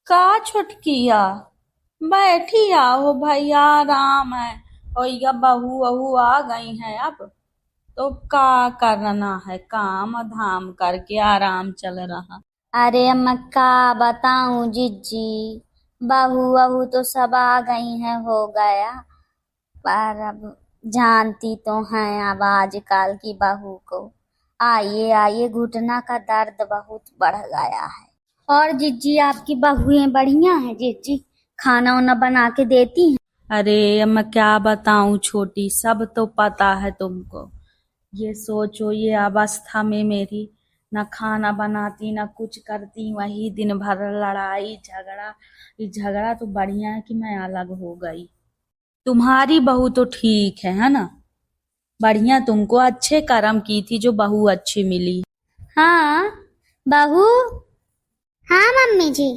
का छुटकिया बैठी आओ भैया आराम है। और या बहू वहू आ गई हैं अब तो का करना है, काम धाम करके आराम चल रहा। अरे अम्मा का बताऊं जिज्जी। बहू वहू तो सब आ गई हैं, हो गया। पर अब जानती तो हैं अब आजकल की बहू को। आइए आइए, घुटना का दर्द बहुत बढ़ गया है। और जिज्जी आपकी बहुएं बढ़िया हैं जिज्जी? खाना वाना बना के देती हैं? अरे मैं क्या बताऊं छोटी, सब तो पता है तुमको। ये सोचो, ये अवस्था में मेरी न खाना बनाती न कुछ करती, वही दिन भर लड़ाई झगड़ा। ये झगड़ा तो बढ़िया है कि मैं अलग हो गई। तुम्हारी बहू तो ठीक है ना? बढ़िया, तुमको अच्छे कर्म की थी जो बहू अच्छी मिली। हाँ बहू। हाँ मम्मी जी।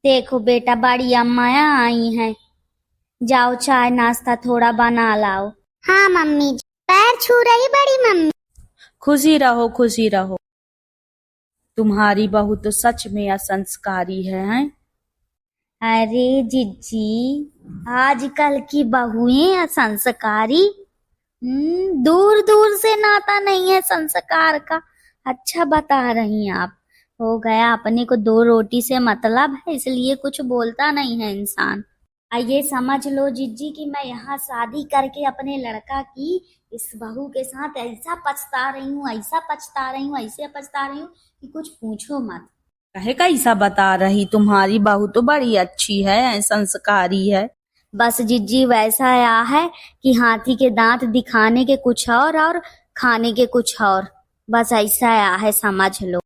देखो बेटा, बड़ी अम्माया आई हैं, जाओ चाय नाश्ता थोड़ा बना लाओ। हाँ मम्मी जी। पैर छू रही बड़ी मम्मी। खुशी रहो खुशी रहो। तुम्हारी बहू तो सच में असंस्कारी है? अरे जिज्जी, आजकल की बहुएं संस्कारी। दूर दूर से नाता नहीं है संस्कार का। अच्छा बता रही हैं आप। हो गया, अपने को दो रोटी से मतलब है, इसलिए कुछ बोलता नहीं है इंसान। ये समझ लो जिज्जी कि मैं यहाँ शादी करके अपने लड़का की इस बहू के साथ ऐसा पछता रही हूँ, ऐसा पछता रही हूँ, ऐसे पछता रही हूँ कि कुछ पूछो मत। कहे कैसा बता रही? तुम्हारी बहू तो बड़ी अच्छी है, संस्कारी है। बस जिज्जी वैसा आया है कि हाथी के दांत दिखाने के कुछ और खाने के कुछ और। बस ऐसा आया है, समझ लो।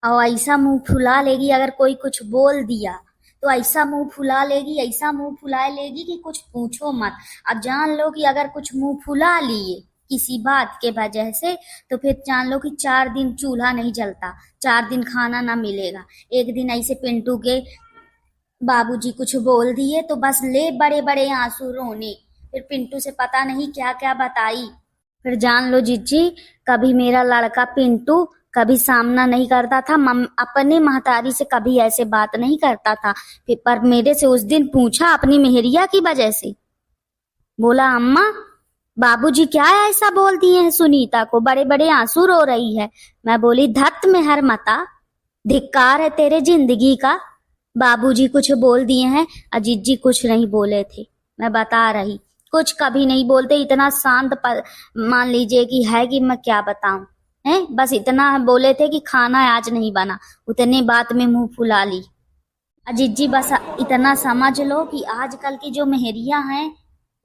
और ऐसा मुंह फुला लेगी, अगर कोई कुछ बोल दिया तो ऐसा मुंह फुला लेगी, ऐसा मुंह फुला लेगी कि कुछ पूछो मत। अब जान लो कि अगर कुछ मुंह फुला लिए किसी बात के वजह से, तो फिर जान लो कि 4 दिन चूल्हा नहीं जलता, 4 दिन खाना ना मिलेगा। एक दिन ऐसे पिंटू के बाबूजी कुछ बोल दिए तो बस ले बड़े बड़े आंसू रोने। फिर पिंटू से पता नहीं क्या क्या बताई। फिर जान लो जिज्जी, कभी मेरा लड़का पिंटू कभी सामना नहीं करता था, अपने महतारी से कभी ऐसे बात नहीं करता था। फिर पर मेरे से उस दिन पूछा अपनी मेहरिया की वजह से, बोला अम्मा बाबूजी क्या ऐसा बोल दिए हैं सुनीता को, बड़े बड़े आंसू रो रही है। मैं बोली धत में हर मता, धिक्कार है तेरे जिंदगी का। बाबूजी कुछ बोल दिए हैं, अजीत जी कुछ नहीं बोले थे। मैं बता रही, कुछ कभी नहीं बोलते, इतना शांत मान लीजिए कि है कि मैं क्या बताऊं। है बस इतना बोले थे कि खाना आज नहीं बना, उतने बात में मुंह फुला ली। अजीत जी बस इतना समझ लो कि आजकल की जो मेहरिया हैं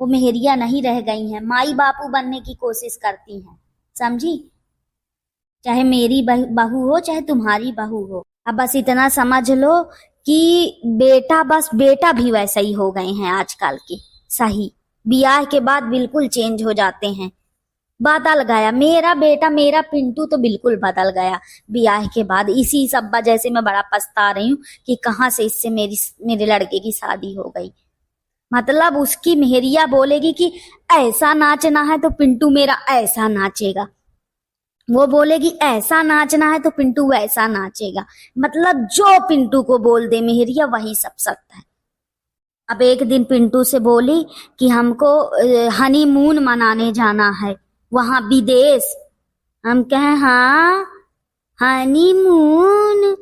वो मेहरिया नहीं रह गई हैं, माई बापू बनने की कोशिश करती हैं, समझी? चाहे मेरी बहू हो चाहे तुम्हारी बहू हो। अब बस इतना समझ लो कि बेटा, बस बेटा भी वैसा ही हो गए हैं आजकल के। सही ब्याह के बाद बिल्कुल चेंज हो जाते हैं। बदल गया मेरा बेटा, मेरा पिंटू तो बिल्कुल बदल गया ब्याह के बाद। इसी सब वजह से मैं बड़ा पछता रही हूँ कि कहाँ से इससे मेरे लड़के की शादी हो गई। मतलब उसकी मेहरिया बोलेगी कि ऐसा नाचना है तो पिंटू मेरा ऐसा नाचेगा, वो बोलेगी ऐसा नाचना है तो पिंटू वैसा नाचेगा। मतलब जो पिंटू को बोल दे मेहरिया वही सब सत्य है। अब एक दिन पिंटू से बोली कि हमको हनीमून मनाने जाना है वहां विदेश। हम कहें हाँ हनीमून।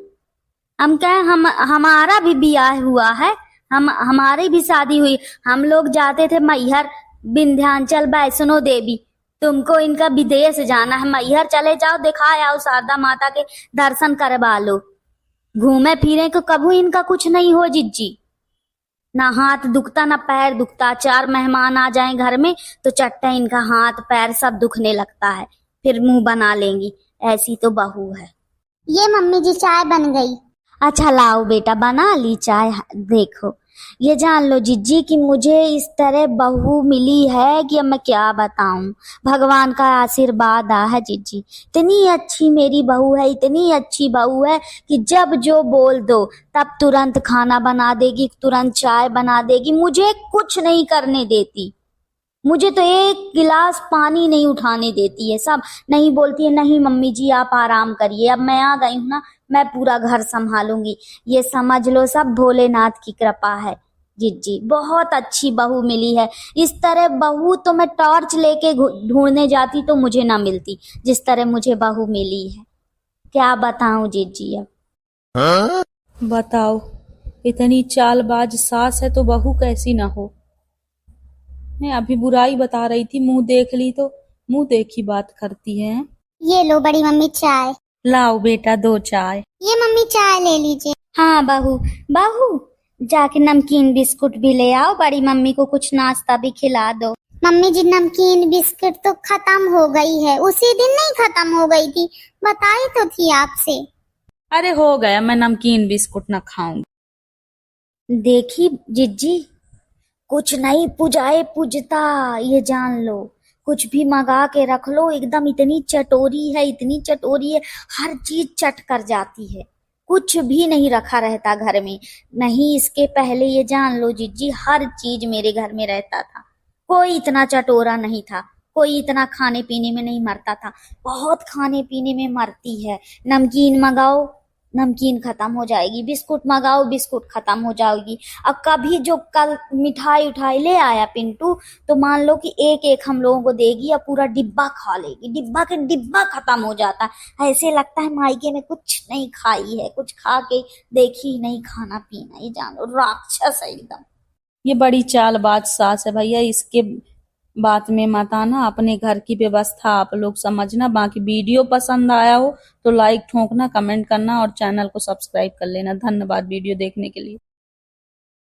हम कहें हमारा भी ब्याह हुआ है, हमारी भी शादी हुई, हम लोग जाते थे मैहर विंध्याचल वैष्णो देवी। तुमको इनका विदेश जाना है, मैहर चले जाओ, दिखा आओ शारदा माता के दर्शन करवा लो। घूमे फिरे को कभी इनका कुछ नहीं हो जिज्जी, ना हाथ दुखता ना पैर दुखता। 4 मेहमान आ जाएं घर में तो चट्टा इनका हाथ पैर सब दुखने लगता है, फिर मुंह बना लेंगी। ऐसी तो बहू है। ये मम्मी जी चाय बन गई। अच्छा लाओ बेटा, बना ली चाय। देखो ये जान लो जिज्जी कि मुझे इस तरह बहू मिली है कि अब मैं क्या बताऊं। भगवान का आशीर्वाद है जिज्जी। इतनी अच्छी मेरी बहू है, इतनी अच्छी बहू है कि जब जो बोल दो तब तुरंत खाना बना देगी, तुरंत चाय बना देगी, मुझे कुछ नहीं करने देती। मुझे तो एक गिलास पानी नहीं उठाने देती है। सब नहीं बोलती है नहीं मम्मी जी आप आराम करिए, अब मैं आ गई हूँ ना मैं पूरा घर संभालूंगी। ये समझ लो सब भोलेनाथ की कृपा है। जिज्जी बहुत अच्छी बहू मिली है। इस तरह बहू तो मैं टॉर्च लेके ढूंढने जाती तो मुझे ना मिलती, जिस तरह मुझे बहू मिली है। क्या बताऊं जिज्जी अब। बताओ, इतनी चालबाज सास है तो बहू कैसी ना हो। मैं अभी बुराई बता रही थी, मुंह देख ली तो मुंह देखी बात करती है। ये लो बड़ी मम्मी चाय। लाओ बेटा 2 चाय। ये मम्मी चाय ले लीजिए। हाँ बहू, बहू जाके नमकीन बिस्कुट भी ले आओ, बड़ी मम्मी को कुछ नाश्ता भी खिला दो। मम्मी जी नमकीन बिस्किट तो खत्म हो गई है, उसी दिन नहीं खत्म हो गई थी, बताई तो थी आपसे। अरे हो गया, मैं नमकीन बिस्कुट ना खाऊंगी। देखी जिज्जी, कुछ नहीं पुजाए पूजता, ये जान लो। कुछ भी मंगा के रख लो, एकदम इतनी चटोरी है, इतनी चटोरी है, हर चीज चट कर जाती है। कुछ भी नहीं रखा रहता घर में। नहीं, इसके पहले ये जान लो जिज्जी, हर चीज मेरे घर में रहता था। कोई इतना चटोरा नहीं था, कोई इतना खाने पीने में नहीं मरता था। बहुत खाने पीने में मरती है। नमकीन मंगाओ, नमकीन खत्म हो जाएगी, बिस्कुट मंगाओ, बिस्कुट खत्म हो जाएगी। अब कभी जो कल मिठाई उठाई ले आया पिंटू, तो मान लो कि एक एक हम लोगों को देगी या पूरा डिब्बा खा लेगी। डिब्बा के डिब्बा खत्म हो जाता है। ऐसे लगता है मायके में कुछ नहीं खाई है, कुछ खा के देखी नहीं, खाना पीना ही जानो, राक्षस है एकदम। ये बड़ी चालबाज सास है भैया, इसके बात में मत आना। अपने घर की व्यवस्था आप लोग समझना। बाकी वीडियो पसंद आया हो तो लाइक ठोकना, कमेंट करना और चैनल को सब्सक्राइब कर लेना। धन्यवाद वीडियो देखने के लिए।